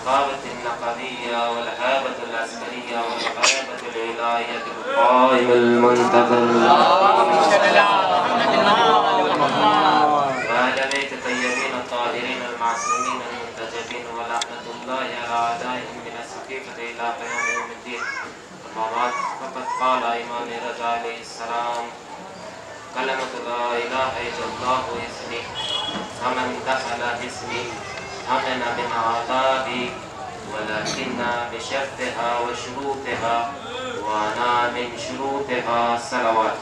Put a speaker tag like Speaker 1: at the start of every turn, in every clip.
Speaker 1: النقابة النقبية والهابة العسكرية والغيبة الولاية القائم المنتظر وأهل بيت الطيبين الطاهرين المعصومين المنتجبين ولعنة الله على أعدائهم من السقيفة إلى قيام يوم الدين. أما بعد فقد قال إمام رضا عليه السلام: كلمة لا إله إلا الله اسمي فمن دخل اسمي آمن من عذابي ولكن بشرطها وشروطها وأنا من شروطها. صلوات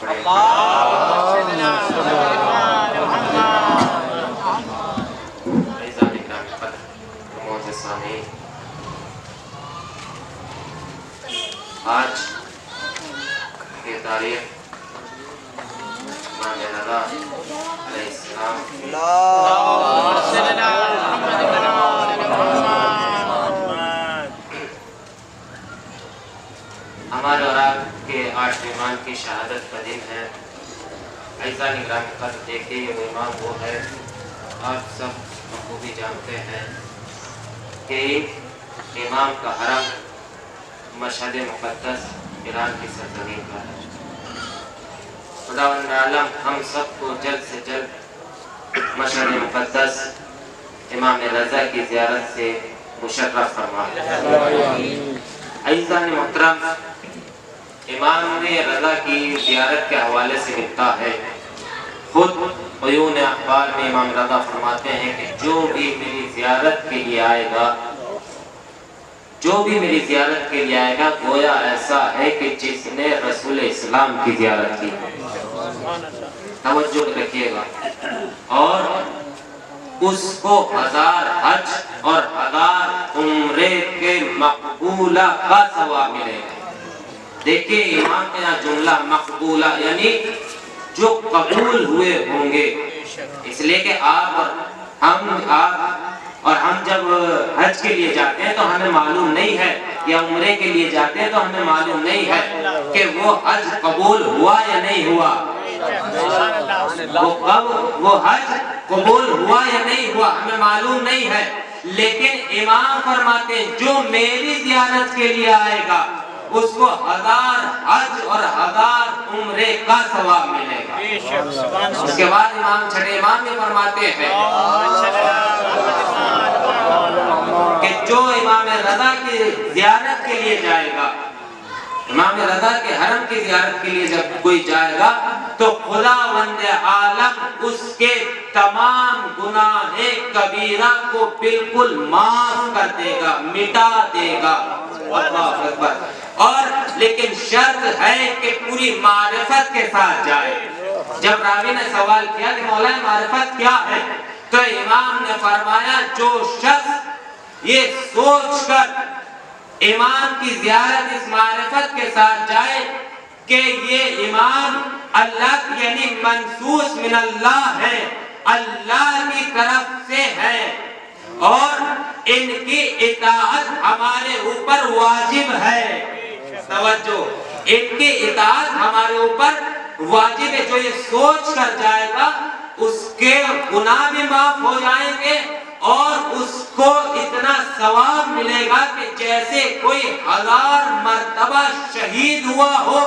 Speaker 1: آج کی تاریخ امام رضا علیہ السلام ہمارے اور آپ کے 8 امام کی شہادت کا دن ہے. عزیزان گرامی قدر دیکھیے یہ امام وہ ہے آپ سب بخوبی جانتے ہیں کہ امام کا حرم مشہد مقدس ایران کی سرزمین کا ہے. خداوند عالم ہم سب کو جلد سے جلد مشہد مقدس امام رضا کی زیارت سے مشرف فرمائے. عزیزان محترم امام رضا کی زیارت کے حوالے سے لکھتا ہے خود عیون اخبار میں امام رضا فرماتے ہیں کہ جو بھی میری زیارت کے لیے آئے گا گویا ایسا ہے کہ جس نے رسول اسلام کی زیارت کی. توجہ رکھیے گا. اور اس کو 1000 حج اور 1000 عمرے کے مقبولہ کا ثواب ملے گا. دیکھیں امام کا یہاں جملہ مقبولہ یعنی جو قبول ہوئے ہوں گے. اس لیے کہ آپ اور ہم جب حج کے لیے جاتے ہیں تو ہمیں معلوم نہیں ہے یا عمرے کے لیے جاتے ہیں تو ہمیں معلوم نہیں ہے کہ وہ حج قبول ہوا یا نہیں ہوا. وہ حج قبول ہوا یا نہیں ہوا ہمیں معلوم نہیں ہے. لیکن امام فرماتے ہیں جو میری زیارت کے لیے آئے گا اس کو 1000 حج اور 1000 عمرے کا ثواب ملے گا. اس کے بعد چھٹے امام میں فرماتے ہیں کہ جو امام رضا کی زیارت کے لیے جائے گا, امام رضا کے حرم کی زیارت کے لیے جب کوئی جائے گا تو خداوند عالم اس کے تمام گناہ کبیرہ کو بالکل معاف کر دے گا, مٹا دے گا. اللہ اکبر. اور لیکن شرط ہے کہ پوری معرفت کے ساتھ جائے. جب راوی نے سوال کیا کہ مولا معرفت کیا ہے تو امام نے فرمایا جو شخص یہ سوچ کر امام کی زیارت اس معرفت کے ساتھ جائے کہ یہ امام اللہ یعنی منصوص من اللہ ہے, اللہ کی طرف سے ہے اور ان کی اطاعت ہمارے اوپر واجب ہے. توجہ, ان کی اطاعت ہمارے اوپر واجب ہے. جو یہ سوچ کر جائے گا اس کے گناہ بھی معاف ہو جائیں گے اور اس کو اتنا ثواب ملے گا کہ جیسے کوئی 1000 مرتبہ شہید ہوا ہو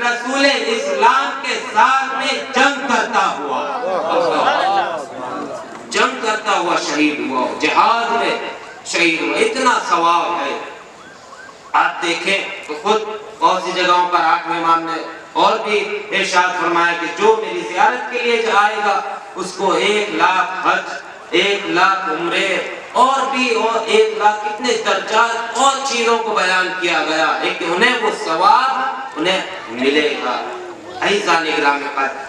Speaker 1: رسول اسلام کے ساتھ میں جنگ کرتا ہوا شہید ہوا ہو, جہاد میں شہید ہوا. اتنا ثواب ہے. آپ دیکھیں تو خود بہت سی جگہوں پر 8 امام نے اور بھی ارشاد فرمایا کہ جو میری زیارت کے لیے جائے گا اس کو 1,00,000 حج, 1,00,000 عمرے اور 1,00,000 کتنے درجات اور چیزوں کو بیان کیا گیا ہے کہ انہیں وہ ثواب انہیں ملے گا. عزیزان گرامی قدر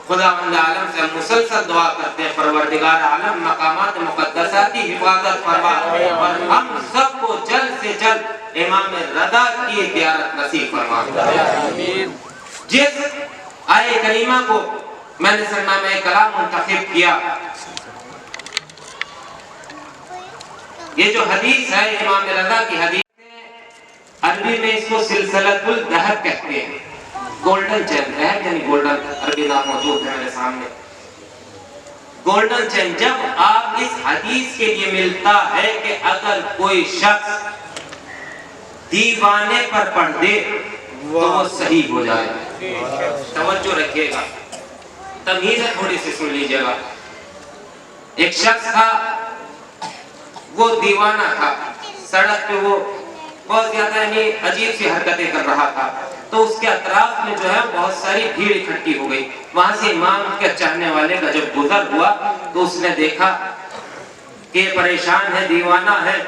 Speaker 1: خداوند عالم سے ہم مسلسل دعا کرتے ہیں پروردگار عالم مقامات مقدسہ کی حفاظت فرما اور ہم سب کو جلد سے جلد امام رضا کی زیارت نصیب فرما. جس آیے کریمہ کو میں نے سرنامہ کلام منتخب کیا, یہ جو حدیث ہے امام رضا کی حدیث ہے, عربی میں اس کو سلسلۃ الذہب کہتے ہیں. گولڈن چین, ذہب یعنی گولڈن, عربی نام موجود ہے میرے سامنے. گولڈن چین جب آپ اس حدیث کے لیے ملتا ہے کہ اگر کوئی شخص دیوانے پر پڑھ دے تو وہ صحیح ہو جائے. توجہ رکھیے گا, تمیز ہے تھوڑی سی سن لیجیے گا. ایک شخص تھا, وہ دیوانہ تھا, سڑک پہ وہ بہت زیادہ عجیب سی حرکتیں کر رہا تھا, تو اس کے اطراف میں جو ہے بہت ساری بھیڑ اکٹھی ہو گئی. وہاں سے امام کے چاہنے والے کا جب گزر ہوا تو اس نے دیکھا کہ پریشان ہے, دیوانہ ہے,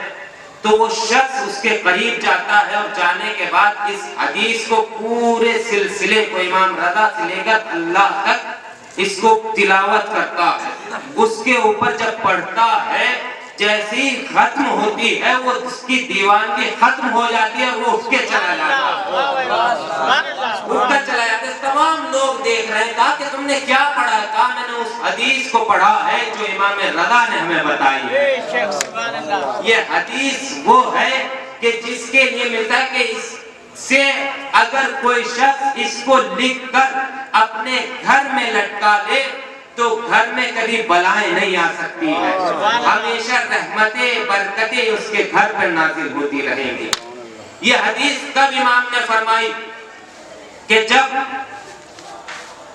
Speaker 1: تو وہ شخص اس کے قریب جاتا ہے اور جانے کے بعد اس حدیث کو پورے سلسلے کو امام رضا سے لے کر اللہ تک اس کو تلاوت کرتا ہے. اس کے اوپر جب پڑھتا ہے, جیسی ختم ہوتی ہے وہ اس کی دیوانگی ختم ہو جاتی ہے اور وہ اٹھ کے چلا جاتا ہے. تمام لوگ دیکھ رہے ہیں, کہا کہ تم نے کیا پڑھا ہے؟ کہا میں نے اس حدیث کو پڑھا ہے جو امام رضا نے ہمیں بتائی ہے. یہ حدیث وہ ہے کہ جس کے لیے ملتا ہے کہ اس سے اگر کوئی شخص اس کو لکھ کر اپنے گھر میں لٹکا لے تو گھر میں کبھی بلائیں نہیں آ سکتی ہے, ہمیشہ رحمتیں برکتیں اس کے گھر پر نازل ہوتی رہیں گی. یہ حدیث کب امام نے فرمائی کہ جب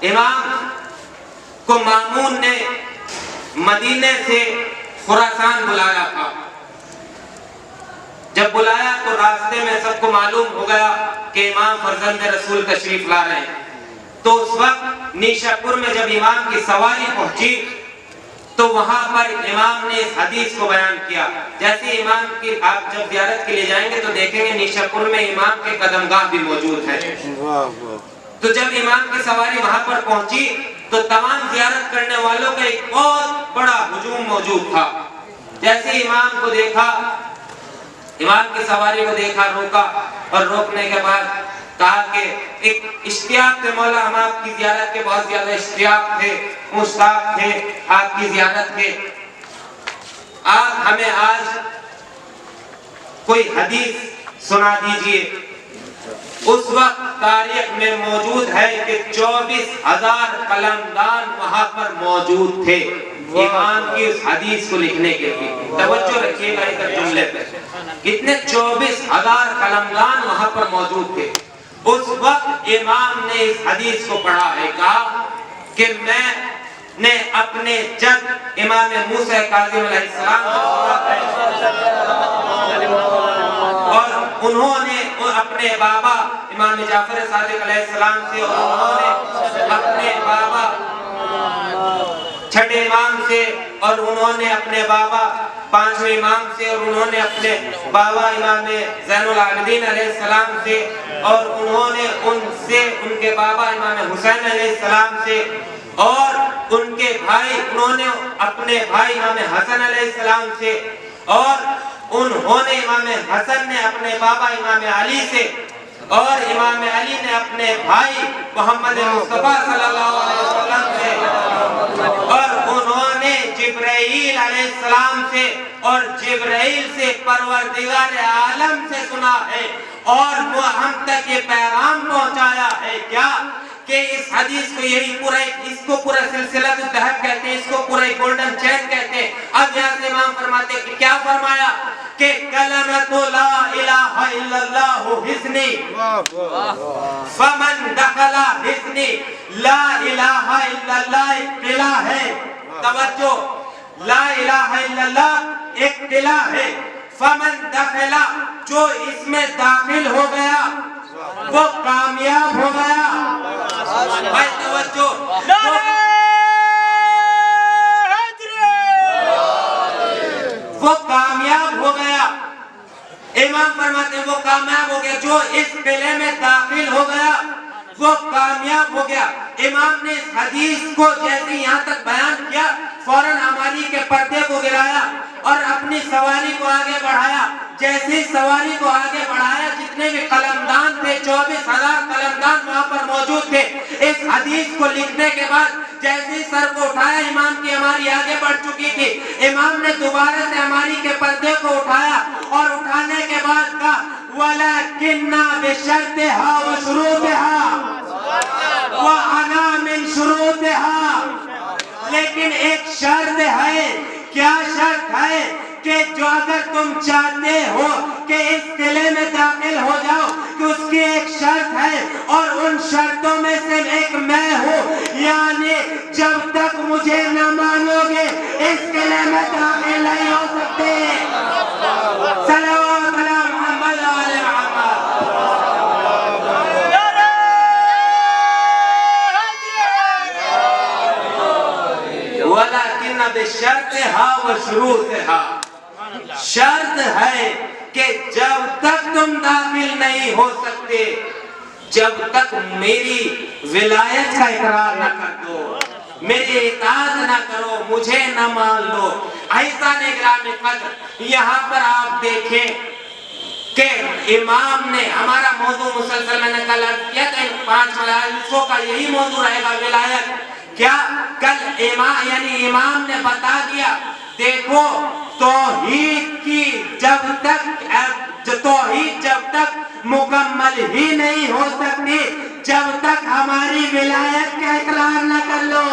Speaker 1: امام کو مامون نے مدینے سے خراسان بلایا تھا. جب بلایا تو راستے میں سب کو معلوم ہو گیا کہ امام فرزند رسول تشریف لا رہے ہیں. تو اس وقت نیشا پور میں جب امام کی سواری پہنچی تو وہاں پر امام نے اس حدیث کو بیان کیا. جیسے امام کی آپ جب زیارت کے لیے جائیں گے تو دیکھیں گے نیشا پور میں امام کے قدمگاہ بھی موجود ہے. تو جب امام کی سواری وہاں پر پہنچی تو تمام زیارت کرنے والوں کا ایک بہت بڑا ہجوم موجود تھا. جیسے امام کو دیکھا, امام کی سواری کو دیکھا, روکا, اور روکنے کے بعد کہا کہ ایک اشتیاق تھے مولا, ہم آپ کی زیارت کے بہت زیادہ اشتیاق تھے, مشتاق تھے آپ کی زیارت کے. آپ ہمیں آج کوئی حدیث سنا دیجئے. اس وقت تاریخ میں موجود ہے کہ 24,000 قلمدان وہاں پر موجود تھے امام کی اس حدیث کو لکھنے کے لیے. توجہ رکھیے گا اس جملے پہ, کتنے 24,000 قلمدان وہاں پر موجود تھے. اس وقت امام نے اس حدیث کو پڑھا ہے, کہا کہ میں نے اپنے جد امام موسیٰ کاظم علیہ السلام سے سنا ہے, اور انہوں نے اپنے بابا امام جعفر صادق علیہ السلام سے, اور انہوں نے اپنے بابا چھٹے امام سے, اور انہوں نے اپنے بابا پانچویں امام سے, اور انہوں نے اپنے بابا امام زین العابدین علیہ السلام سے, اور انہوں نے ان سے ان کے بابا امام حسین علیہ السلام سے, اور ان کے بھائی انہوں نے اپنے بھائی امام حسن علیہ السلام سے, اور انہوں نے امام حسن نے اپنے بابا امام علی سے, اور امام علی نے اپنے بھائی محمد مصطفیٰ صلی اللہ علیہ وسلم سے, اور انہوں نے جبرائیل علیہ السلام سے, اور جبرائیل سے پروردگار عالم سے سنا ہے, اور وہ ہم تک یہ پیغام پہنچایا ہے کیا کہ اس حدیث کو یہی پورا, اس کو پورا سلسلہ الذہب کہتے ہیں, اس کو پورا گولڈن چین کہتے ہیں. اب یہاں سے امام فرماتے ہیں کہ کیا فرمایا کہ کلمۃ لا الہ الا اللہ حصنی فمن دخل حصنی. لا الہ الا اللہ ایک قلعہ ہے, توجہ, لا الہ الا اللہ ایک قلعہ ہے. فمن دخل, جو اس میں داخل ہو گیا وہ کامیاب ہو گیا. بھائی توجہ, وہ کامیاب ہو گیا. امام فرماتے ہیں وہ کامیاب ہو گیا جو اس قلعے میں داخل ہو گیا, وہ کامیاب ہو گیا. امام نے اس حدیث کو جیسے یہاں تک بیان کیا, فوراً ہماری کے پردے کو گرایا اور اپنی سواری کو آگے بڑھایا. جیسے سواری کو آگے بڑھایا, جتنے بھی قلمدان تھے 24,000 قلمدان وہاں پر موجود تھے. اس حدیث کو لکھنے کے بعد جیسے سر کو اٹھایا, امام کی ہماری آگے بڑھ چکی تھی, امام نے دوبارہ سے ہماری کے پردے کو اٹھایا, اور اٹھانے کے بعد کہا وَلَكِنَّا بِشَرْطِهَا وَشُرُوطِهَا وَأَنَا مِن شُرُوطِهَا. لیکن ایک شرط اگر تم چاہتے ہو کہ اس قلعے میں داخل ہو جاؤ کہ اس کی ایک شرط ہے اور ان شرطوں میں سے ایک میں ہوں، یعنی جب تک مجھے نہ مانو گے اس قلعے میں داخل نہیں ہو سکتے۔ صلوات علی محمد و آل محمد۔ ولیکن بشرطها و شروطها، شرط ہے کہ جب تک تم داخل نہیں ہو سکتے، جب تک میری ولایت کا اقرار نہ کر دو، میری اطاعت نہ کرو، مجھے نہ مان لو۔ عزیزان گرامی قدر، یہاں پر آپ دیکھیں کہ امام نے ہمارا موضوع مسلسل میں نے کل عرض کیا تھا، 5 مجالسوں کا یہی موضوع رہے گا، ولایت۔ کیا کل امام یعنی امام نے بتا دیا، دیکھو توحید کی توحید جب تک مکمل ہی نہیں ہو سکتی جب تک ہماری ولایت کا اقرار نہ کر لو،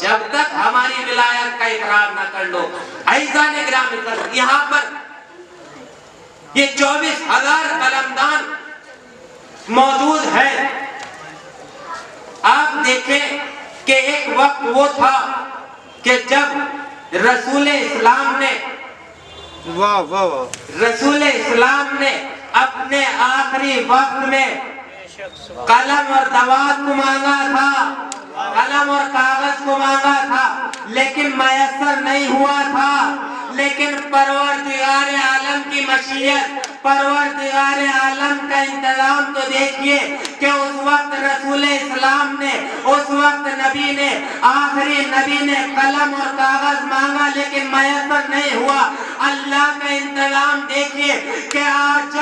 Speaker 1: جب تک ہماری ولایت کا اقرار نہ کر لو۔ عزیزان گرامی قدر، یہاں پر یہ 24,000 قلمدان موجود ہے۔ آپ دیکھیں کہ ایک وقت وہ تھا کہ جب رسول اسلام نے اپنے آخری وقت میں قلم اور دوات کو مانگا تھا، قلم اور کاغذ کو مانگا تھا، لیکن میسر نہیں ہوا تھا۔ لیکن پروردگار عالم کی مشیت، پروردگار عالم کا انتظام تو دیکھیے کہ اس وقت رسول اسلام نے، اس وقت نبی نے، آخری نبی نے قلم اور کاغذ مانگا لیکن میسر نہیں ہوا۔ اللہ کا انتظام دیکھیے کہ آج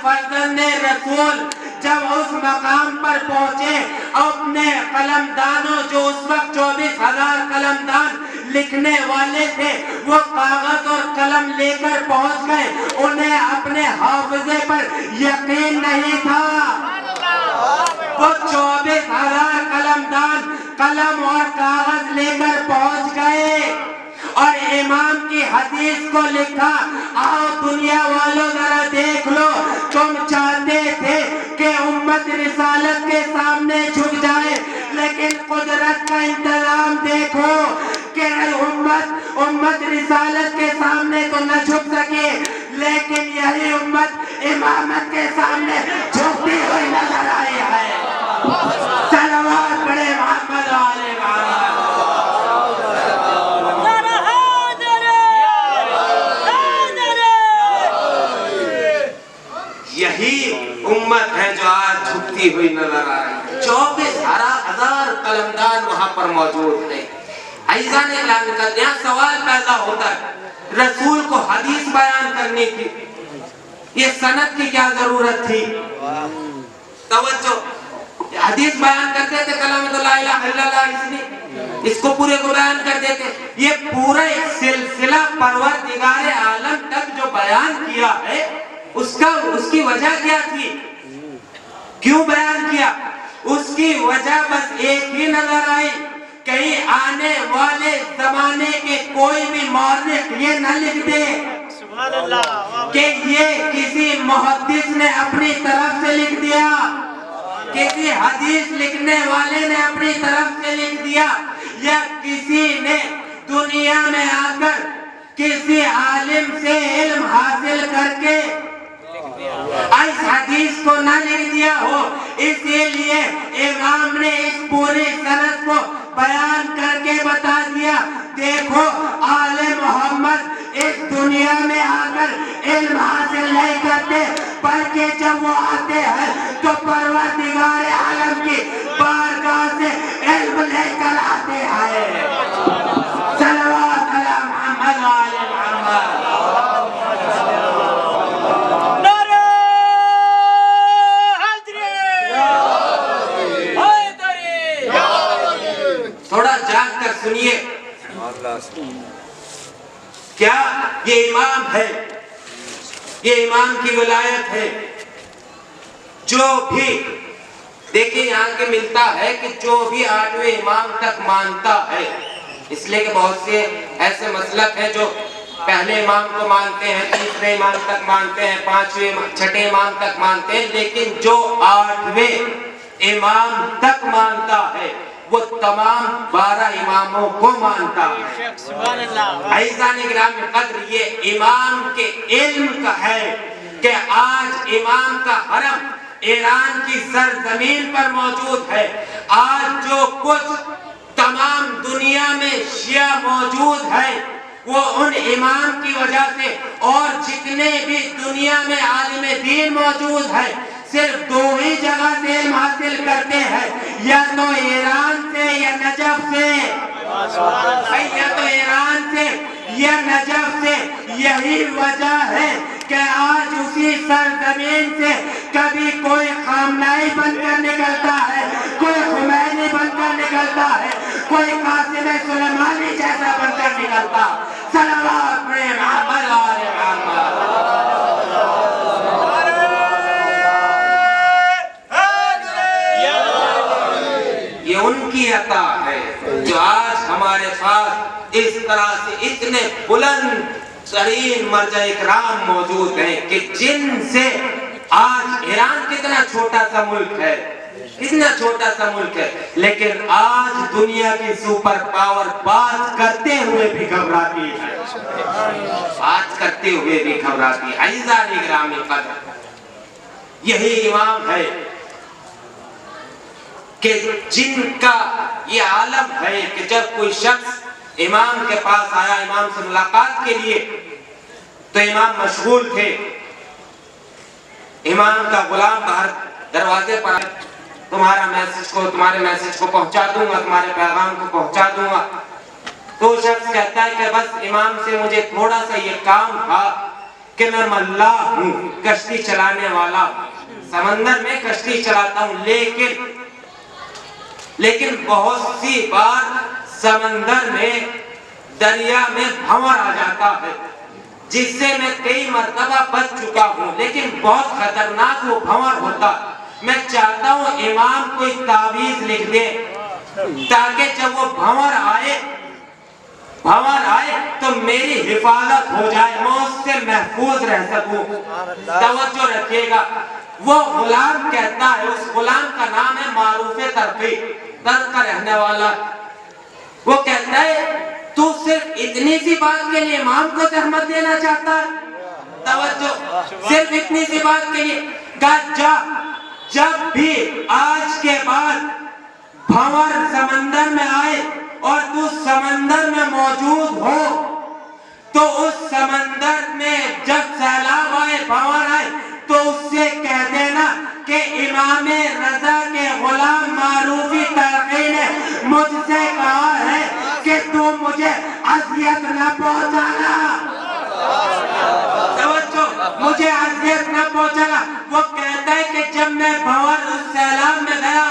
Speaker 1: فرزند رسول جب اس مقام پر پہنچے، اپنے قلمدانوں جو اس وقت 24,000 قلمدان لکھنے والے تھے، وہ کاغذ اور قلم لے کر پہنچ گئے، انہیں اپنے حافظے پر یقین نہیں تھا۔ وہ 24,000 قلمدان قلم اور کاغذ لے کر پہنچ گئے اور امام کی حدیث کو لکھا، آؤ دنیا والوں ذرا دیکھ لو، تم چاہتے تھے کہ امت رسالت کے سامنے جھک جائے، لیکن قدرت کا انتظام دیکھو کہ امت رسالت کے سامنے تو نہ جھک سکے، لیکن یہی امت امامت کے سامنے جھکتی ہوئی نظر آئی ہے۔ صلوات پڑھے محمد و آل محمد۔ یہی امت ہے جو آج جھکتی ہوئی نظر آ رہی ہے۔ 24,000 قلمدان وہاں پر موجود تھے۔ عزیزان گرامی قدر، یہاں سوال پیدا ہوتا ہے، رسول کو حدیث بیان کرنے کی یہ سند کی کیا ضرورت تھی؟ توجہ، حدیث بیان کرتے تھے کلمۃ لا الہ الا اللہ، اس کو پورے کو بیان کر دیتے۔ یہ پورا ایک سلسلہ پروردگار عالم تک جو بیان کیا ہے، اس کی وجہ کیا تھی؟ کیوں بیان کیا؟ اس کی وجہ بس ایک ہی نظر آئی، کہیں آنے والے زمانے کے کوئی بھی مورخ یہ نہ لکھ دے کہ یہ کسی محدث نے اپنی طرف سے لکھ دیا، کسی حدیث لکھنے والے نے اپنی طرف سے لکھ دیا، یا کسی نے دنیا میں آ کر کسی عالم سے علم حاصل کر کے اس حدیث کو نہ لکھ دیا ہو۔ اسی لیے امام نے اس پوری سند کو بیان کر کے بتا دیا، دیکھو آل محمد اس دنیا میں آ کر علم حاصل نہیں کرتے، بلکہ جب وہ آتے ہیں تو پروردگار عالم کی بارگاہ سے علم لے کر آتے ہیں۔ صلوات علی محمد و آل محمد۔ تھوڑا جاگ کر سنیے، کیا یہ امام ہے، یہ امام کی ولایت ہے؟ جو بھی دیکھیں یہاں کے ملتا ہے کہ جو بھی 8ویں امام تک مانتا ہے، اس لیے کہ بہت سے ایسے مسلک ہیں جو پہلے امام کو مانتے ہیں، تیسرے امام تک مانتے ہیں، پانچویں چھٹے امام تک مانتے ہیں، لیکن جو 8ویں امام تک مانتا ہے وہ تمام 12 اماموں کو مانتا ہے۔ عزیزان گرامی قدر، یہ امام کے علم کا ہے کہ آج امام کا حرم ایران کی سرزمین پر موجود ہے۔ آج جو کچھ تمام دنیا میں شیعہ موجود ہے وہ ان امام کی وجہ سے، اور جتنے بھی دنیا میں عالم دین موجود ہے صرف 2 ہی جگہ سے علم حاصل کرتے ہیں، یا تو ایران سے یا نجف سے، یا تو ایران سے یا نجف سے۔ یہی وجہ ہے کہ آج اسی سرزمین سے کبھی کوئی خامنائی بن کر نکلتا ہے، کوئی خمینی بن کر نکلتا ہے، کوئی قاسم سلیمانی جیسا بن کر نکلتا۔ صلوات پڑھیں محمد آل محمد۔ یہ ان کی عطا ہے جو آج ہمارے پاس اس طرح سے اتنے بلند ترین مرجع اکرام موجود ہیں کہ جن سے آج ایران کتنا چھوٹا سا ملک ہے، کتنا چھوٹا سا ملک ہے، لیکن آج دنیا کی سپر پاور بات کرتے ہوئے بھی گھبراتی ہے، بات کرتے ہوئے بھی گھبراتی ہے۔ عزیزان گرامی قدر، یہی امام ہے کہ جن کا یہ عالم ہے کہ جب کوئی شخص امام کے پاس آیا امام سے ملاقات کے لیے تو امام مشغول تھے، امام کا غلام باہر دروازے پر تمہارے میسج کو پہنچا دوں گا، تمہارے پیغام کو پہنچا دوں گا۔ تو شخص کہتا ہے کہ بس امام سے مجھے تھوڑا سا یہ کام تھا کہ میں ملاح ہوں، کشتی چلانے والا ہوں، سمندر میں کشتی چلاتا ہوں، لیکن بہت سی بار سمندر میں دریا میں بھنور آ جاتا ہے جس سے میں کئی مرتبہ بچ چکا ہوں، لیکن بہت خطرناک وہ بھنور ہوتا۔ میں چاہتا ہوں امام کوئی تعویذ لکھ دے تاکہ جب وہ بھنور آئے تو میری حفاظت ہو جائے، میں اس سے محفوظ رہ سکوں۔ توجہ رکھیے گا، وہ غلام کہتا ہے، اس غلام کا نام ہے معروف ترقی، ترک کا رہنے والا، وہ کہتا ہے تو صرف اتنی سی بات کے لیے امام کو زحمت دینا چاہتا ہے؟ توجہ، صرف اتنی سی بات کے لیے کہا جب بھی آج کے بعد بھنور سمندر میں آئے اور تو سمندر میں موجود ہو تو اس سمندر میں جب سیلاب آئے، بھنور آئے تو اس سے کہہ دینا کہ امام رضا کے غلام معروف ترقی نے مجھ سے کہا ہے کہ تم مجھے اذیت نہ پہنچانا، مجھے اذیت نہ پہنچانا۔ وہ کہتا ہے کہ جب میں بھنور اس سیلاب میں گیا،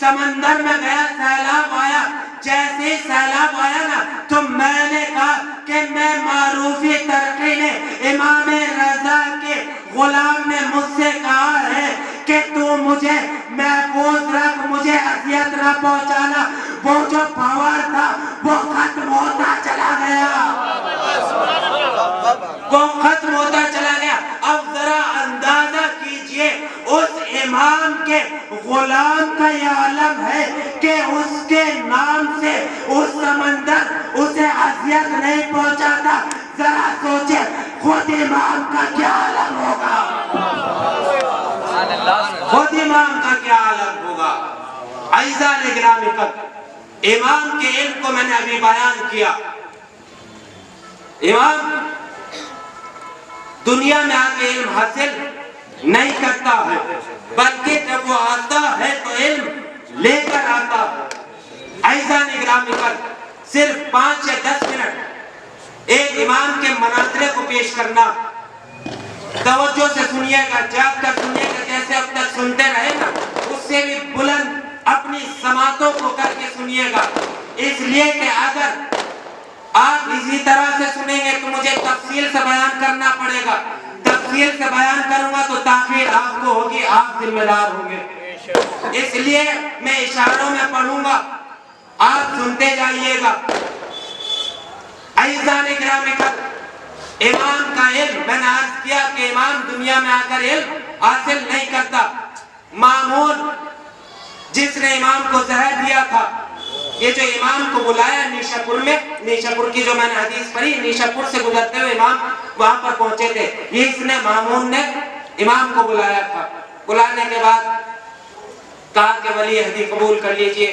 Speaker 1: سمندر میں گیا، سیلاب آیا، جیسے ہی سیلاب آیا نا تو میں نے کہا کہ میں معروف ترقی نے امام رضا کے غلام نے مجھ سے کہا ہے کہ تو مجھے محفوظ رکھ، مجھے اذیت نہ پہنچانا۔ وہ جو بھنور تھا وہ ختم ہوتا چلا گیا، وہ ختم ہوتا چلا گیا۔ اب ذرا اندازہ کیجئے اس امام کے غلام کا یہ علم ہے کہ اس کے نام سے اس سمندر اسے اذیت نہیں پہنچاتا، ذرا سوچے خود امام کا کیا علم ہوگا، خود امام کا کیا علم ہوگا۔ عزیزان گرامی قدر، امام کے علم کو میں نے ابھی بیان کیا۔ امام دنیا میں آ کے علم حاصل نہیں کرتا ہے، بلکہ جب وہ آتا ہے تو علم لے کر آتا ہے۔ عزیزان گرامی قدر، صرف 5 یا 10 منٹ ایک امام کے مناظرے کو پیش کرنا، توجہ سے سنیے گا، جاگ کر سنیے گا، جیسے اب تک سنتے رہے نا اس سے بھی بلند اپنی سماعتوں کو کر کے سنیے گا، اس لیے کہ اگر آپ اسی طرح سے سنیں گے تو مجھے تفصیل سے بیان کرنا پڑے گا، تفصیل سے بیان کروں گا تو تاخیر آپ کو ہوگی، آپ ذمہ دار ہوں گے، اس لیے میں اشاروں میں پڑھوں گا، آپ سنتے جائیے گا۔ عزیزان گرامی قدر، کا علم، میں نے عرض کیا کہ امام دنیا میں آ کر علم حاصل نہیں کرتا۔ مامون جس نے امام کو زہر دیا تھا، یہ جو امام کو بلایا نیشاپور میں، نیشاپور کی جو میں نے حدیث پڑھی، نیشاپور سے گزرتے ہوئے امام وہاں پر پہنچے تھے، یہ اس نے مامون نے امام کو بلایا تھا۔ بلانے کے بعد کہا کہ ولی عہدی قبول کر لیجئے،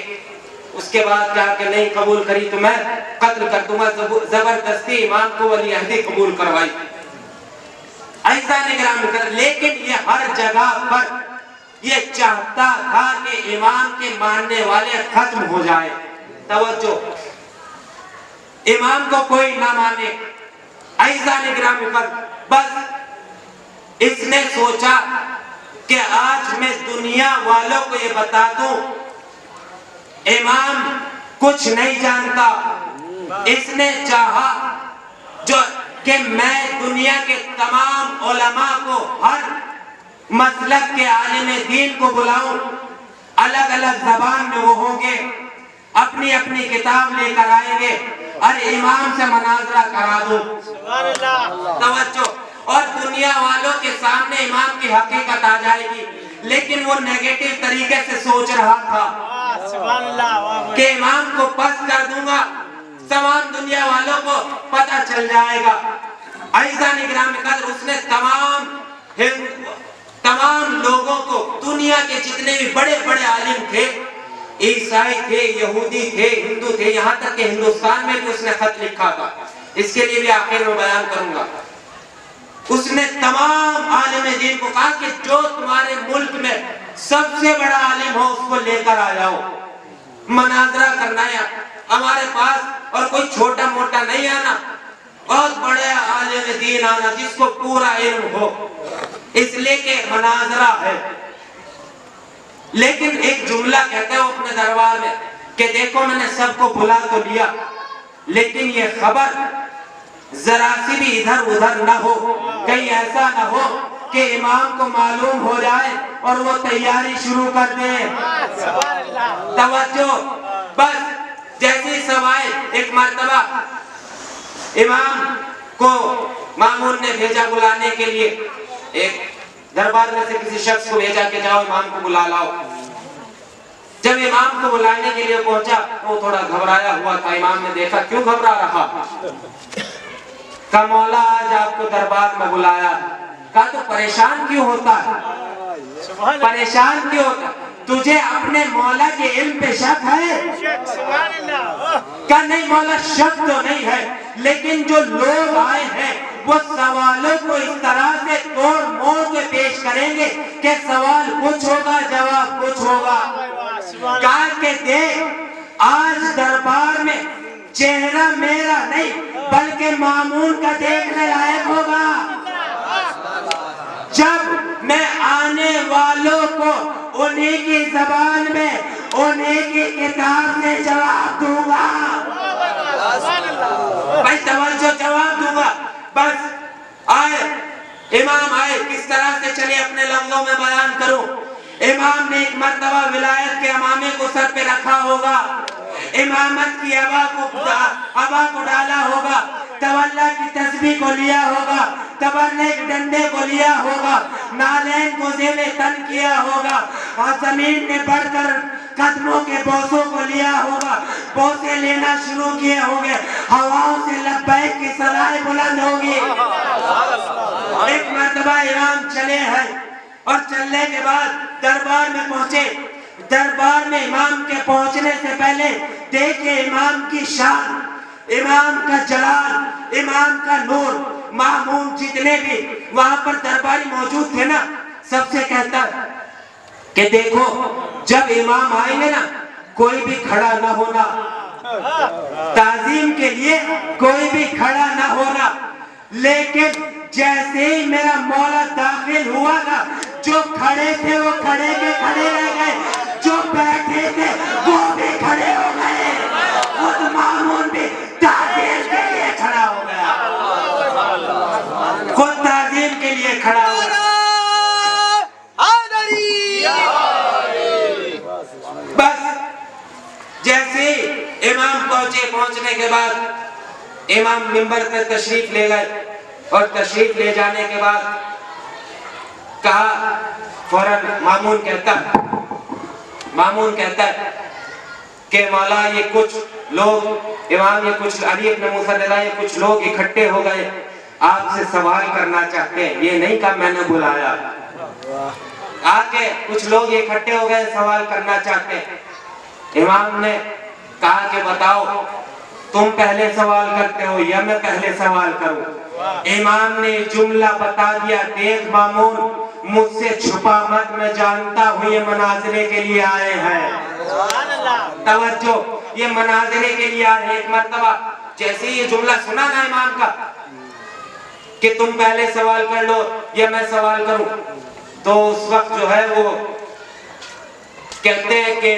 Speaker 1: اس کے بعد کہا کہ نہیں قبول کری تو میں قتل کر دوں گا، زبردستی امام کو ولی عہدی قبول کروائی۔ ایسا نگران کر، لیکن یہ ہر جگہ پر یہ چاہتا تھا کہ امام کے ماننے والے ختم ہو جائے۔ توجہ، امام کو کوئی نہ مانے، ایسا نگران کر، بس اس نے سوچا کہ آج میں دنیا والوں کو یہ بتا دوں امام کچھ نہیں جانتا۔ اس نے چاہا کہ میں دنیا کے تمام علماء کو، ہر مسلک کے عالم دین کو بلاؤں، الگ الگ زبان میں وہ ہوں گے، اپنی اپنی کتاب لے کر آئیں گے اور امام سے مناظرہ کرا دوں۔ توجہ، اور دنیا والوں کے سامنے امام کی حقیقت آ جائے گی۔ لیکن وہ نیگیٹو طریقے سے سوچ رہا تھا کہ امام کو پس کر دوں گا، تمام دنیا والوں کو پتہ چل جائے گا۔ ایسا نگران قدر اس نے تمام لوگوں کو، دنیا کے جتنے بھی بڑے بڑے عالم تھے، عیسائی تھے، یہودی تھے، ہندو تھے، یہاں تک کہ ہندوستان میں بھی اس نے خط لکھا تھا، اس کے لیے بھی آخر میں بیان کروں گا۔ اس نے تمام عالم دین کو کہا کہ جو تمہارے ملک میں سب سے بڑا عالم ہو اس کو لے کر آ جاؤ، مناظرہ کرنا ہے ہمارے پاس، اور کوئی چھوٹا موٹا نہیں آنا، بہت بڑے عالم دین آنا جس کو پورا علم ہو، اس لیے کہ مناظرہ ہے۔ لیکن ایک جملہ کہتا ہے وہ اپنے دربار میں کہ دیکھو میں نے سب کو بلا تو لیا، لیکن یہ خبر ذرا سی بھی ادھر ادھر نہ ہو، کہیں ایسا نہ ہو کہ امام کو معلوم ہو جائے اور وہ تیاری شروع کر دے۔ توجہ، بس جیسی سوائے ایک مرتبہ امام کو مامون نے بھیجا بلانے کے لیے، ایک دربار میں سے کسی شخص کو بھیجا کہ جاؤ امام کو بلا لاؤ۔ جب امام کو بلانے کے لیے پہنچا وہ تھوڑا گھبرایا ہوا تھا۔ امام نے دیکھا کیوں گھبرا رہا، کہا مولا آج آپ کو دربار میں بلایا۔ کہا تو پریشان کیوں ہوتا ہے، پریشان کیوں ہوتا ہے، تجھے اپنے مولا کے علم پہ شک ہے؟ کہا نہیں مولا شک تو نہیں ہے، لیکن جو لوگ آئے ہیں وہ سوالوں کو اس طرح سے توڑ موڑ کے پیش کریں گے کہ سوال کچھ ہوگا جواب کچھ ہوگا۔ کہا کہ دیکھ آج دربار میں چہرہ میرا نہیں بلکہ مامون کا دیکھنے لائق ہوگا، جب میں آنے والوں کو انہی کی زبان میں انہی کی کتاب سے جواب دوں گا۔ بھائی توجہ، جواب دوں گا۔ بس آئے امام آئے، کس طرح سے چلے اپنے لفظوں میں بیان کروں۔ امام نے ایک مرتبہ ولایت کے امامے کو سر پہ رکھا ہوگا، امامت کی عبا کو ڈالا ہوگا، تولا کی تسبیح کو لیا ہوگا، تبرک ڈنڈے کو لیا ہوگا، نالین کو زیب تن کیا ہوگا، اور زمین میں بڑھ کر قدموں کے بوسوں کو لیا ہوگا، بوسے لینا شروع کیے ہوں گے، ہواؤں سے لبیک کی صدائیں بلند ہوگی۔ ایک مرتبہ امام چلے ہیں اور چلنے کے بعد دربار میں پہنچے۔ دربار میں امام کے پہنچنے سے پہلے دیکھیں امام کی شان، امام کا جلال، امام کا نور۔ مامون جتنے بھی وہاں پر درباری موجود تھے نا، سب سے کہتا ہے کہ دیکھو جب امام آئیں گے نا کوئی بھی کھڑا نہ ہونا، تعظیم کے لیے کوئی بھی کھڑا نہ ہونا، لیکن جیسے ہی میرا مولا داخل ہوا نا جو کھڑے تھے وہ کھڑے کے کھڑے رہ گئے، جو بیٹھے تھے وہ بھی کھڑے ہو گئے، خود مامون بھی تعظیم کے لیے کھڑا ہو گیا، خود تعظیم کے لیے کھڑا ہو گیا۔ بس جیسے امام پہنچے، پہنچنے کے بعد امام منبر پر تشریف لے گئے، اور تشریف لے جانے کے بعد کہا، فوراً مامون کہتا ہے کہ مولا یہ کچھ لوگ، امام یہ کچھ علی ابن موسیٰ رضا یہ کچھ لوگ اکٹھے ہو گئے، آپ سے سوال کرنا چاہتے ہیں. یہ نہیں کہا میں نے بلایا، آکے کچھ لوگ اکٹھے ہو گئے سوال کرنا چاہتے ہیں. امام نے کہا کہ بتاؤ تم پہلے سوال کرتے ہو یا میں پہلے سوال کروں؟ امام نے جملہ بتا دیا، دیکھ مامون مجھ سے چھپا مت، میں جانتا ہوں یہ مناظرے کے لیے آئے ہیں. توجہ، یہ مناظرے کے لیے آئے ہیں. ایک مرتبہ جیسے یہ جملہ سنا نا امام کا کہ تم پہلے سوال کر لو یا میں سوال کروں، تو اس وقت جو ہے وہ کہتے ہیں کہ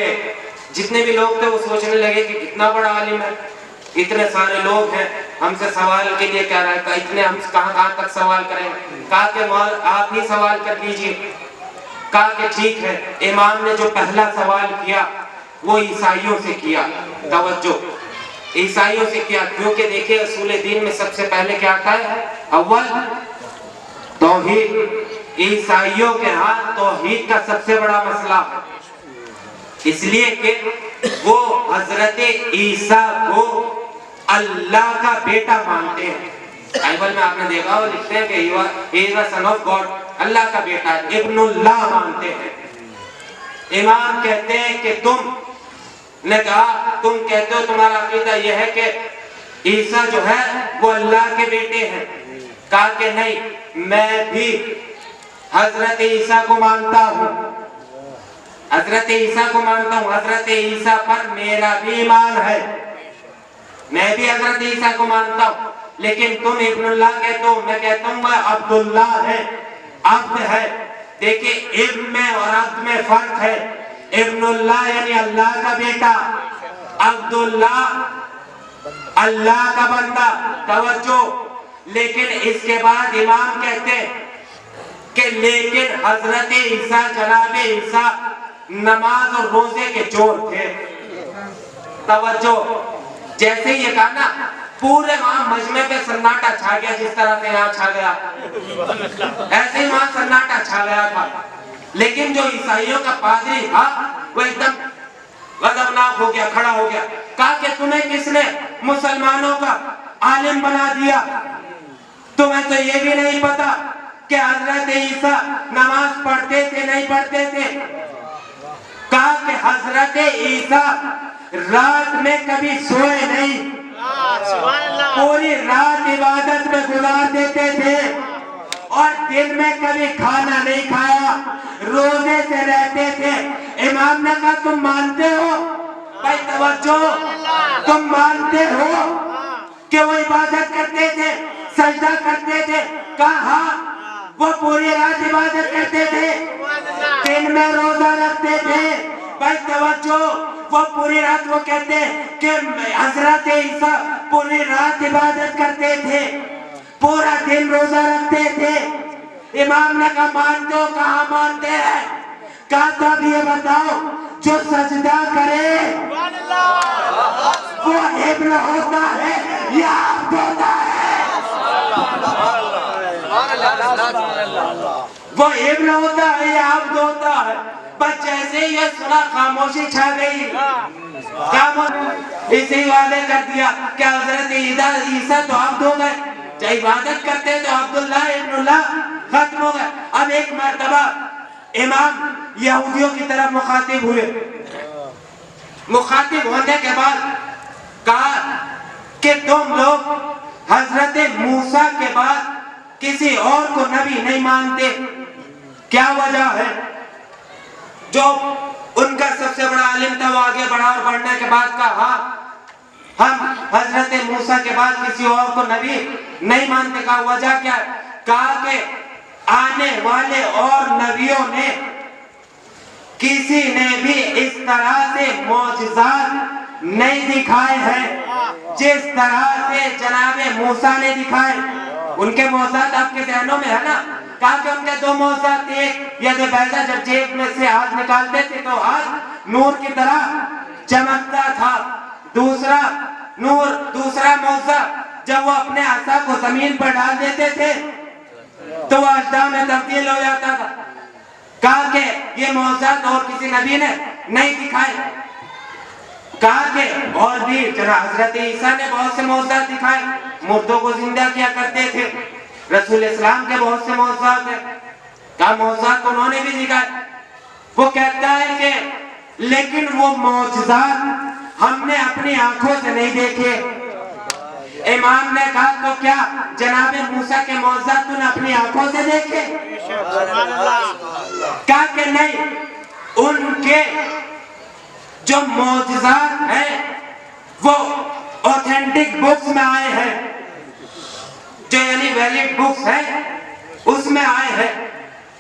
Speaker 1: جتنے بھی لوگ تھے وہ سوچنے لگے کہ کتنا بڑا عالم ہے، اتنے سارے لوگ ہیں، ہم سے سوال کے لیے کہہ رہا ہے، اتنے ہم کہاں تک سوال کریں. کہا کہ آپ ہی سوال کر لیجئے. کہا کہ ٹھیک ہے. امام نے جو پہلا سوال کیا وہ عیسائیوں سے کیا. توجہ، عیسائیوں سے کیا، کیونکہ دیکھیں اصول دین میں سب سے پہلے کیا آتا ہے؟ اول توحید. عیسائیوں کے ہاں توحید کا سب سے بڑا مسئلہ ہے، اس لیے کہ وہ حضرت عیسیٰ کو اللہ کا بیٹا مانتے ہیں. بائبل میں آپ نے دیکھا وہ لکھتے ہیں کہ he is the son of God، اللہ کا بیٹا ہے، ابن اللہ مانتے ہیں. امام کہتے ہیں کہ تم نے کہا، تم کہتے ہو تمہارا عقیدہ یہ ہے کہ عیسیٰ جو ہے وہ اللہ کے بیٹے ہیں. کہا کہ نہیں، میں بھی حضرت عیسیٰ کو مانتا ہوں، حضرت عیسیٰ کو مانتا ہوں، حضرت عیسیٰ پر میرا بھی ایمان ہے، میں بھی حضرت عیسیٰ کو مانتا ہوں. لیکن تم ابن اللہ کہتے ہو، میں کہتا ہوں وہ عبداللہ ہے، عبد ہے. دیکھیں ابن میں اور عبد میں فرق ہے. ابن اللہ یعنی اللہ کا بیٹا، عبداللہ اللہ کا بندہ. توجہ، لیکن اس کے بعد امام کہتے ہیں کہ لیکن حضرت عیسیٰ، جناب عیسیٰ نماز اور روزے کے چور تھے. توجہ، جیسے یہ کہا نا پورے وہاں مجمع پہ سناٹا چھا گیا، جس طرح سے یہاں چھا گیا ایسے ہی وہاں سناٹا چھا گیا تھا. لیکن جو عیسائیوں کا پادری تھا وہ ایک دم غضبناک ہو گیا، کھڑا ہو گیا. کہا کہ تمہیں کس نے مسلمانوں کا عالم بنا دیا؟ تمہیں تو یہ بھی نہیں پتا کہ حضرت عیسیٰ نماز پڑھتے تھے نہیں پڑھتے تھے؟ کہا کہ حضرت عیسیٰ رات میں کبھی سوئے نہیں، پوری رات عبادت میں گزار دیتے تھے، اور دن میں کبھی کھانا نہیں کھایا، روزے سے رہتے تھے. امام نے کہا تم مانتے ہو؟ بھائی توجہ، تم مانتے ہو کہ وہ عبادت کرتے تھے، سجدہ کرتے تھے؟ کہا ہاں، وہ پوری رات عبادت کرتے تھے، دن میں روزہ رکھتے تھے. بھائی توجہ، وہ پوری رات، وہ کہتے ہیں کہ حضرت عیسیٰ پوری رات عبادت کرتے تھے، پورا دن روزہ رکھتے تھے. امام نے کہا مانتے ہو؟ کہاں مانتے ہیں. کہا تو اب یہ بتاؤ جو سجدہ کرے وہ ابن ہوتا ہے یا عبد ہوتا ہے؟ وہ ابن ہوتا ہے یا عبد ہوتا ہے؟ بس جیسے یہ سنا خاموشی چھا گئی، اسی وعدے کر دیا کہ حضرت عیسیٰ تو عبد ہو گئے، جب عبادت کرتے تو عبداللہ ابن اللہ ختم ہو گئے. اب ایک مرتبہ امام یہودیوں کی طرف مخاطب ہوئے. مخاطب ہونے کے بعد کہا کہ تم لوگ حضرت موسیٰ کے بعد کسی اور کو نبی نہیں مانتے، کیا وجہ ہے؟ جو ان کا سب سے بڑا عالم تھا وہ آگے بڑھا اور بڑھنے کے بعد کہا ہاں ہم حضرت موسیٰ کے بعد کسی اور کو نبی نہیں مانتے. کہا وجہ کیا ہے؟ کہا کہ آنے والے اور نبیوں نے کسی نے بھی اس طرح سے معجزات نہیں دکھائے ہیں جس طرح سے جناب موسیٰ نے دکھائے. ان کے معجزات آپ کے ذہنوں میں ہے نا. کہا کہ ان کے دو معجزات، ایک ید بیضا، جب جیب میں سے ہاتھ نکالتے تھے تو ہاتھ نور کی طرح چمکتا تھا. دوسرا معجزہ جب وہ اپنے عصا کو زمین پر ڈال دیتے تھے تو وہ اژدہا میں تبدیل ہو جاتا تھا. کہا کہ یہ معجزات اور کسی نبی نے نہیں دکھائے. کہا کہ اور بھی حضرت عیسیٰ نے بہت سے معجزات دکھائے, مردوں کو زندہ کیا کرتے تھے, رسول اسلام کے بہت سے معجزات ہیں. کہا معجزات انہوں نے بھی دکھائے. وہ کہتا ہے کہ لیکن وہ معجزات ہم نے اپنی آنکھوں سے نہیں دیکھے. امام نے کہا تو کیا جناب موسیٰ کے معجزات تو نے اپنی آنکھوں سے دیکھے؟ کہا کہ نہیں, ان کے جو معجزات ہیں وہ اوتھینٹک بکس میں آئے ہیں, جو یعنی ویلڈ بکس ہیں اس میں آئے ہیں.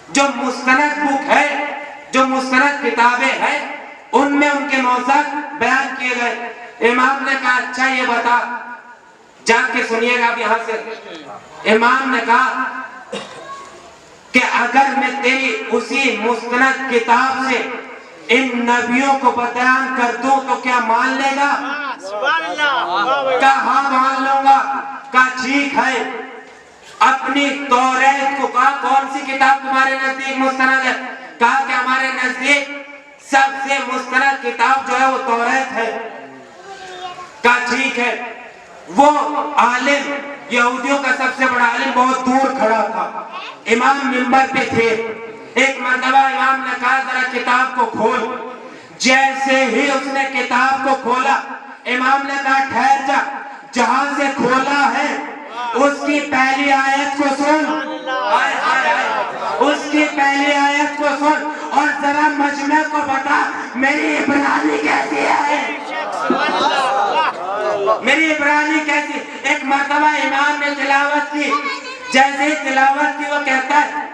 Speaker 1: جو مستند بک ہے, جو مستند کتابیں ہیں, ان میں ان کے معجزات بیان کیے گئے. امام نے کہا اچھا یہ بتا, جا کے سنیے گا اب یہاں سے. امام نے کہا کہ اگر میں تیری اسی مستند کتاب سے ان نبیوں کو بیان کر دوں تو کیا مان لے گا؟ کہا ہاں مان لوں گا. کہا ٹھیک ہے. اپنی توریت کو کہا کون سی کتاب تمہارے نزدیک مستند ہے؟ کہا کہ ہمارے نزدیک سب سے مستند کتاب جو ہے وہ توریت ہے. کہا ٹھیک ہے. وہ عالم, یہودیوں کا سب سے بڑا عالم بہت دور کھڑا تھا, امام منبر پہ تھے. ایک مرتبہ امام نے کہا ذرا کتاب کو کھول. جیسے ہی اس نے کتاب کو کھولا, امام نے کہا ٹھہر جا, جہاں سے کھولا ہے اس کی پہلی آیت کو سن, اس کی پہلی آیت کو سن اور ذرا مجمع کو بتا میری عبرانی کیسی ہے, میری عبرانی کیسی. ایک مرتبہ امام نے تلاوت کی, جیسے ہی تلاوت کی وہ کہتا ہے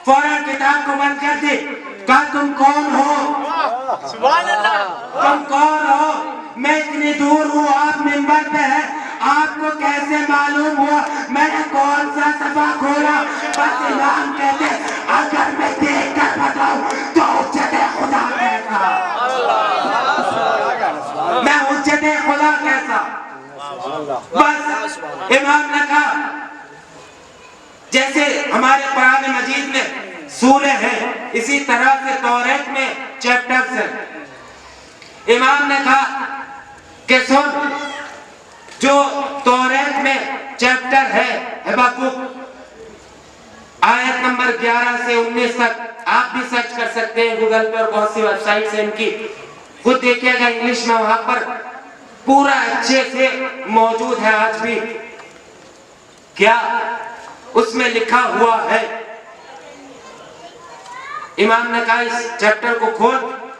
Speaker 1: فوراً کتاب کو بند کر دی. کہا تم کون ہو؟ تم کون ہو؟ میں اتنی دور ہوں, آپ منبر پہ ہیں, آپ کو کیسے معلوم ہوا میں نے کون سا صفحہ کھولا؟ بس امام کہتے اگر میں دیکھ کر بتاؤں تو حجت خدا کیسا, میں حجت خدا کیسا. بس امام نے کہا جیسے ہمارے قرآن مجید میں سورہ ہیں اسی طرح سے توریت میں چیپٹرز ہیں. امام نے کہا کہ سن, جو توریت میں چیپٹر ہے حبقوق, آیت نمبر 11 سے 19 تک, آپ بھی سرچ کر سکتے ہیں گوگل پہ اور بہت سی ویب سائٹس ہیں ان کی, خود دیکھیے گا انگلش میں وہاں پر پورا اچھے سے موجود ہے آج بھی. کیا اس میں لکھا ہوا ہے؟ امام نے کہا اس چیپٹر کو کھول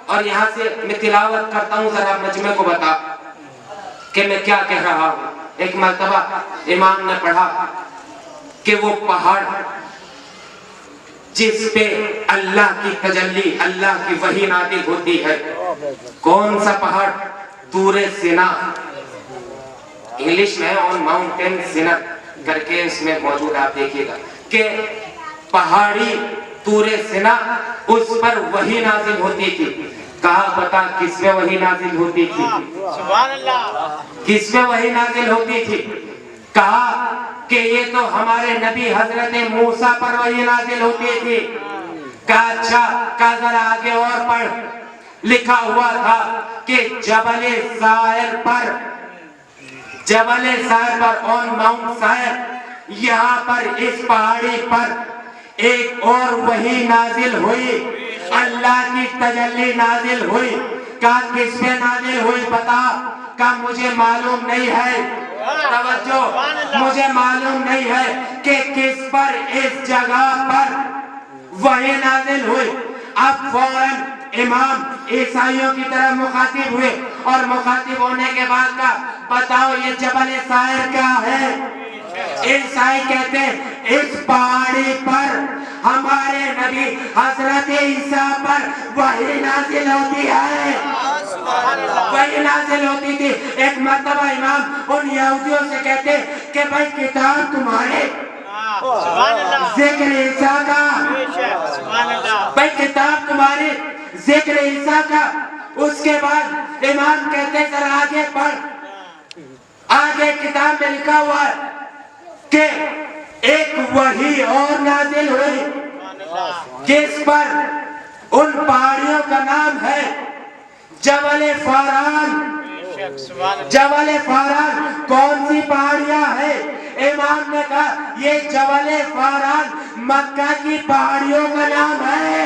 Speaker 1: اور یہاں سے میں تلاوت کرتا ہوں, ذرا مجمع کو بتا کہ میں کیا کہہ رہا ہوں. ایک مرتبہ امام نے پڑھا کہ وہ پہاڑ جس پہ اللہ کی تجلی, اللہ کی وحی نازل ہوتی ہے, کون سا پہاڑ؟ طور سینا. انگلش میں آن ماؤنٹین سینا کر کے اس میں موجود, آپ دیکھیے گا کہ پہاڑی طور سینا, اس پر وحی نازل ہوتی تھی. کہا بتا کس میں وحی نازل ہوتی تھی؟ کس میں وحی نازل ہوتی تھی؟ کہا کہ یہ تو ہمارے نبی حضرت موسیٰ پر وحی نازل ہوتی تھی. کہا اچھا, کہا ذرا آگے اور پڑھ. لکھا ہوا تھا کہ جبل سائر پر, جبل سائر پر, آن ماؤنٹ سائر, یہاں پر اس پہاڑی پر ایک اور وحی نازل ہوئی, اللہ کی تجلی نازل ہوئی. کہا کس پہ نازل ہوئی بتا؟ کہا مجھے معلوم نہیں ہے, توجہ, مجھے معلوم نہیں ہے کہ کس پر اس جگہ پر وحی نازل ہوئی. اب فوراً امام عیسائیوں کی طرف مخاطب ہوئے اور مخاطب ہونے کے بعد کہا بتاؤ یہ جبل سائر کیا ہے؟ عیسائی کہتے ہیں اس پہاڑی پر ہمارے نبی حضرت عیسیٰ پر وحی نازل ہوتی ہے, وحی نازل ہوتی تھی. ایک مرتبہ امام ان یہودیوں سے کہتے کہ بھائی کتاب تمہارے ذکر عیسیٰ کا, بھائی کتاب تمہاری ذکر عیسیٰ کا. اس کے بعد امام کہتے ذرا آگے پڑھ, آگے کتاب میں لکھا ہوا ہے کہ ایک وحی اور نازل ہوئی جس پر ان پہاڑیوں کا نام ہے جبل فاران۔ جبل فاران کون سی پہاڑیاں ہے؟ امام نے کہا یہ جبل فاران مکہ کی پہاڑیوں کا نام ہے،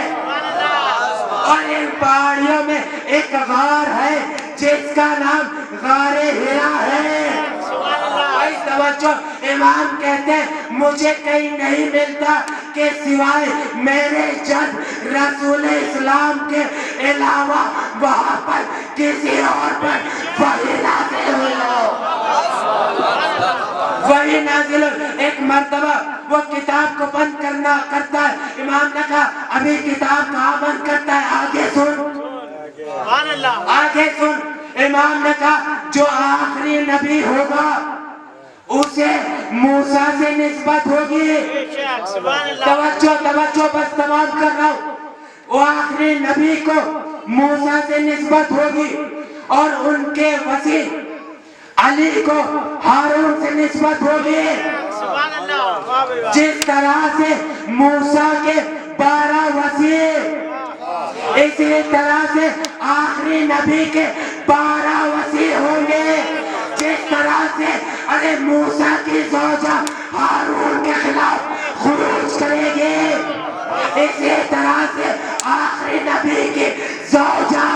Speaker 1: اور ان پہاڑیوں میں ایک غار ہے جس کا نام غار ہرا ہے۔ توجہ، امام کہتے ہیں مجھے کہیں نہیں ملتا کہ سوائے میرے جد رسول اسلام کے علاوہ وہاں پر کسی اور پر وحی نازل ہوئی ہو۔ وحی نازل ہوئی۔ ایک مرتبہ وہ کتاب کو بند کرتا ہے، امام نے کہا ابھی کتاب کہاں بند کرتا ہے، آگے سن، آگے سن۔ امام نے کہا جو آخری نبی ہوگا اسے موسیٰ سے نسبت ہوگی۔ توجہ بس تمام کر رہا ہوں۔ وہ آخری نبی کو موسیٰ سے نسبت ہوگی، اور ان کے وسیع علی کو ہارون سے نسبت ہوگی۔ جس طرح سے موسیٰ کے 12 وسیع، اسی طرح سے آخری نبی کے 12 وسیع ہوں گے۔ جس طرح سے ارے موسیٰ کی زوجہ ہارون کے خلاف خروج کرے گی، اسی طرح سے آخری نبی کی زوجہ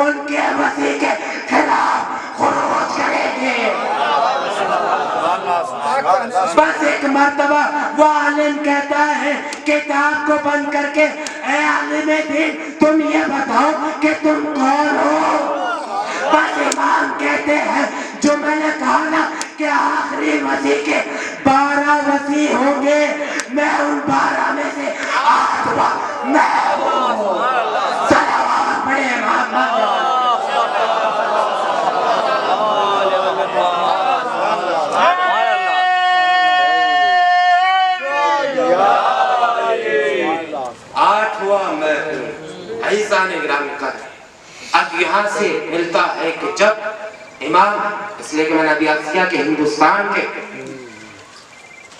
Speaker 1: ان کے وسیع کے خلاف خروج کرے گی۔ بس ایک مرتبہ وہ عالم کہتا ہے کتاب کو بند کر کے اے عالم دین تم یہ بتاؤ کہ تم کون ہو؟ بس امام کہتے ہیں جو میں نے کہا نا کہ آخری وسیع کے 12 وسیع ہوں گے، میں ان 12 میں سے 8واں میں ہوں۔ صلوات پڑھے محمد۔ 8واں میں ہوں۔ عیسیٰ نے گرامی کہا۔ اب یہاں سے ملتا ہے کہ جب امام، اس لئے کہ میں نے ابھی عرض کیا کہ ہندوستان کے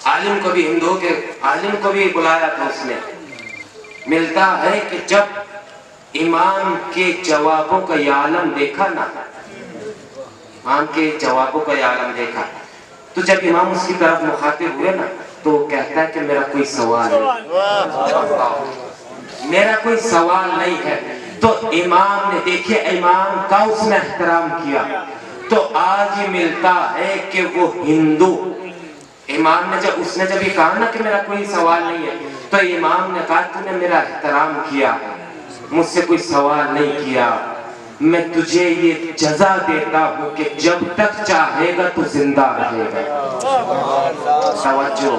Speaker 1: عالم کو بھی، ہندوؤں کے عالم کو بھی بلایا تھا اس نے، ملتا ہے کہ جب امام کے جوابوں کا یہ عالم دیکھا نا، امام کے جوابوں کا یہ عالم دیکھا، تو جب امام اس کی طرف مخاطب ہوئے نا تو وہ کہتا ہے کہ میرا کوئی سوال ہے، میرا کوئی سوال نہیں ہے۔ تو امام نے دیکھئے امام کا اس نے احترام کیا، تو آج ہی ملتا ہے کہ وہ ہندو، امام نے جب یہ کہا نا کہ میرا کوئی سوال نہیں ہے، تو امام نے کہا تو نے میرا احترام کیا، مجھ سے کوئی سوال نہیں کیا، میں تجھے یہ جزا دیتا ہوں کہ جب تک چاہے گا تو زندہ رہے گا۔ توجہ،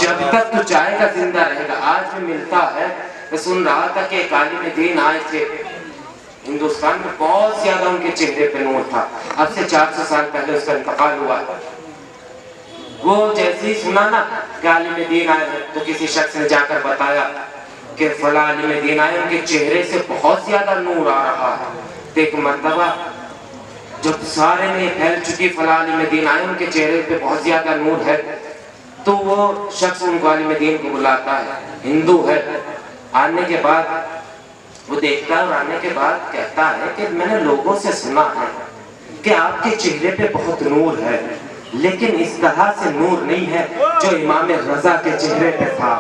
Speaker 1: جب تک تو چاہے گا زندہ رہے گا۔ آج بھی ملتا ہے، میں سن رہا تھا کہ ایک عالم دین آئے تھے ہندوستان میں، بہت زیادہ ان کے چہرے پہ نور تھا، اب سے 400 سال پہلے اس کا انتقال ہوا۔ وہ جیسے ہی سنا نا کہ عالم دین آئے تو کسی شخص نے جا کر بتایا کہ فلاں عالم دین آئے، ان کے چہرے سے بہت زیادہ نور آ رہا ہے۔ تو ایک مرتبہ جب سارے میں پھیل چکی فلاں عالم دین آئے، ان کے چہرے پہ بہت زیادہ نور ہے، تو وہ شخص ان کو عالم دین کو بلاتا ہے، ہندو ہے۔ آنے کے بعد وہ دیکھتا ہے اور آنے کے بعد کہتا ہے کہ میں نے لوگوں سے سنا ہے کہ آپ کے چہرے پہ بہت نور ہے، لیکن اس طرح سے نور نہیں ہے جو امام رضا کے چہرے پہ تھا۔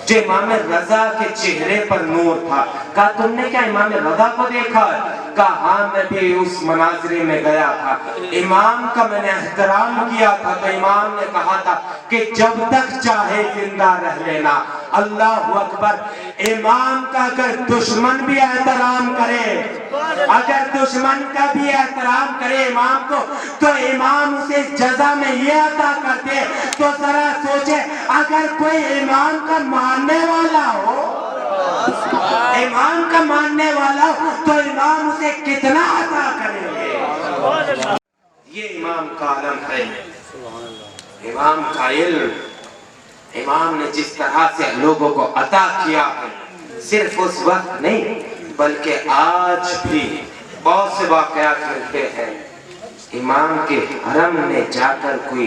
Speaker 1: جو امام رضا کے چہرے پر نور تھا۔ کہا تم نے کیا امام رضا کو دیکھا؟ کہا ہاں میں بھی اس مناظرے میں گیا تھا، امام کا میں نے احترام کیا تھا، تو امام نے کہا تھا کہ جب تک چاہے زندہ رہ لینا۔ اللہ اکبر۔ امام کا اگر دشمن بھی احترام کرے، اگر دشمن کا بھی احترام کرے امام کو، تو امام اسے جزا میں یہ عطا کرتے۔ تو ذرا سوچے اگر کوئی امام کا ماننے والا ہو، امام کا ماننے والا ہو تو امام اسے کتنا عطا کریں گے۔ یہ امام کا علم ہے، امام کا علم، امام نے جس طرح سے لوگوں کو عطا کیا ہے، صرف اس وقت نہیں بلکہ آج بھی بہت سے واقعات ملتے ہیں۔ امام کے حرم میں جا کر کوئی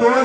Speaker 1: 2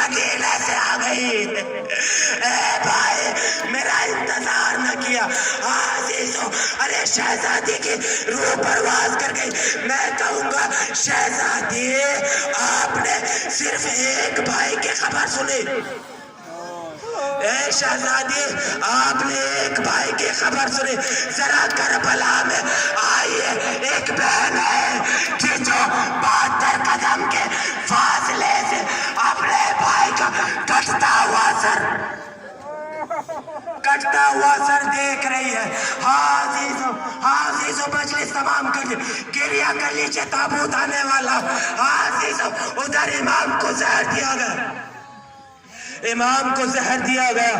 Speaker 2: مدینے سے آ گئی. اے بھائی میرا انتظار نہ کیا. عزیزو ارے شہزادی کی روح پرواز کر گئی. میں کہوں گا شہزادی آپ نے صرف ایک بھائی کی خبر سنی. اے شہزادی آپ نے ایک بھائی کی خبر سنی. ذرا کربلا میں آئیے. ایک بہن ہے کہ جو 72 قدم کے فاصلے سے اپنے بھائی کا کٹتا ہوا سر دیکھ رہی ہے. عزیزو مجلس تمام کر لی. گریہ کر لیجیے تابوت آنے والا. عزیزو ادھر امام کو زہر دیا گیا. امام کو زہر دیا گیا.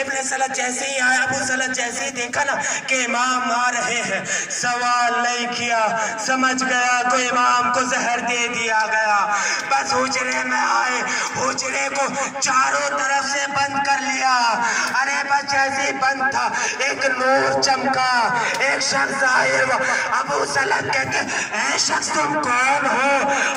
Speaker 2: ابن سلط جیسے ہی آیا, ابو سلط جیسے ہی دیکھا نا کہ امام آ رہے ہیں, سوال نہیں کیا, سمجھ گیا کہ امام کو زہر دے دیا گیا. بس حجرے میں آئے, حجرے کو چاروں طرف سے بند کر لیا. ارے بس جیسے ہی بند تھا ایک نور چمکا, ایک شخص ظاہر ہوا. ابو سلط کہتے اے شخص تم کون ہو؟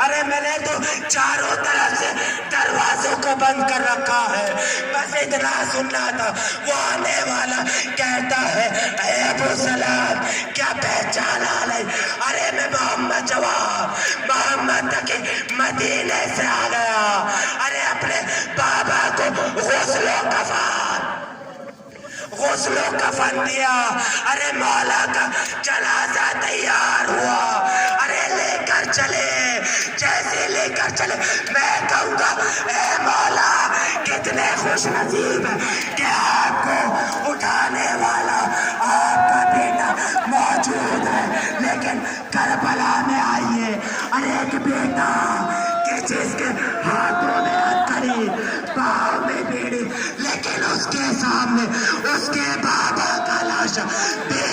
Speaker 2: ارے میں نے تو چاروں طرف سے دروازوں کو بند کر رکھا ہے, بس اتنا سننا تھا. وہ آنے والا کہتا ہے اے ابو سلط کیا پہچانا نہیں؟ ارے میں محمد محمد تک مدینے سے آ گیا. ارے اپنے بابا کو غسل و کفن دیا. ارے مولا کا جنازہ تیار ہوا. ارے لے کر چلے, جیسے لے کر چلے میں کہوں گا اے مولا کتنے خوش نصیب ہیں کہ آپ کو اٹھانے والا آپ کا بیٹا موجود ہے. لیکن کربلا میں آئیے. ارے ایک بیٹا کہ جس کے ہاتھوں میں ہتھکڑی, پاؤں میں بیڑی, لیکن اس کے سامنے اس کے بابا کا لاشا بے